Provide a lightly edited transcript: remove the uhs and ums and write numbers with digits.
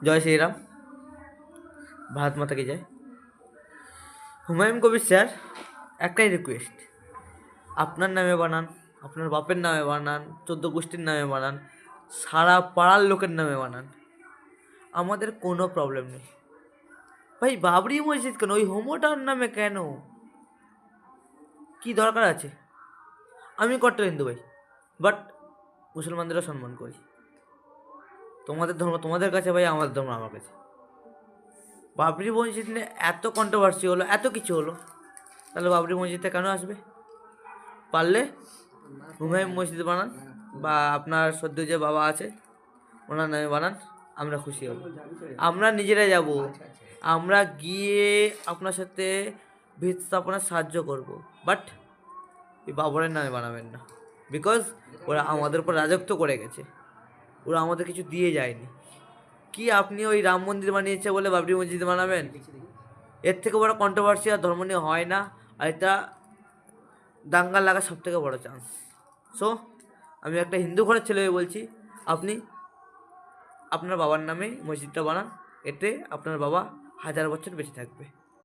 জয় শ্রীরাম, ভারত মাতা কি জয়। হুমায়ুন কবির স্যার, একটাই রিকোয়েস্ট, আপনার নামে বানান, আপনার বাপের নামে বানান, 14 গোষ্ঠীর নামে বানান, সারা পাড়ার লোকের নামে বানান, আমাদের কোনো প্রবলেম নেই। ভাই বাবরি মসজিদ কেন, ওই হোমোটার নামে কেন, কি দরকার আছে? আমি কট্টর হিন্দু ভাই, বাট মুসলমানদেরও সম্মান করি। তোমাদের ধর্ম তোমাদের কাছে ভাই, আমাদের ধর্ম আমার কাছে। বাবরি মসজিদ নিয়ে এত কন্ট্রোভার্সি হলো, এত কিছু হলো, তাহলে বাবরি মসজিদটা কেন আসবে? পারলে হুমায়ুন মসজিদ বানান, বা আপনার সদ্য যে বাবা আছে ওনার নামে বানান, আমরা খুশি হব। আমরা নিজেরাই যাব, আমরা গিয়ে আপনার সাথে ভিত স্থাপনার সাহায্য করব, বাট এই বাবরের নামে বানাবেন না। বিকজ ওরা আমাদের উপর রাজত্ব করে গেছে, ওরা আমাদের কিছু দিয়ে যায়নি। কি আপনি ওই রাম মন্দির বানিয়েছে বলে বাবরি মসজিদ বানাবেন? এর থেকে বড় কন্ট্রোভার্সি আর ধর্ম নিয়ে হয় না, আর এটা দাঙ্গা লাগা সব থেকে বড় চান্স। সো আমি একটা হিন্দু ঘরের ছেলে হয়ে বলছি, আপনি আপনার বাবার নামে মসজিদটা বানান, এতে আপনার বাবা 1000 বছর বেঁচে থাকবে।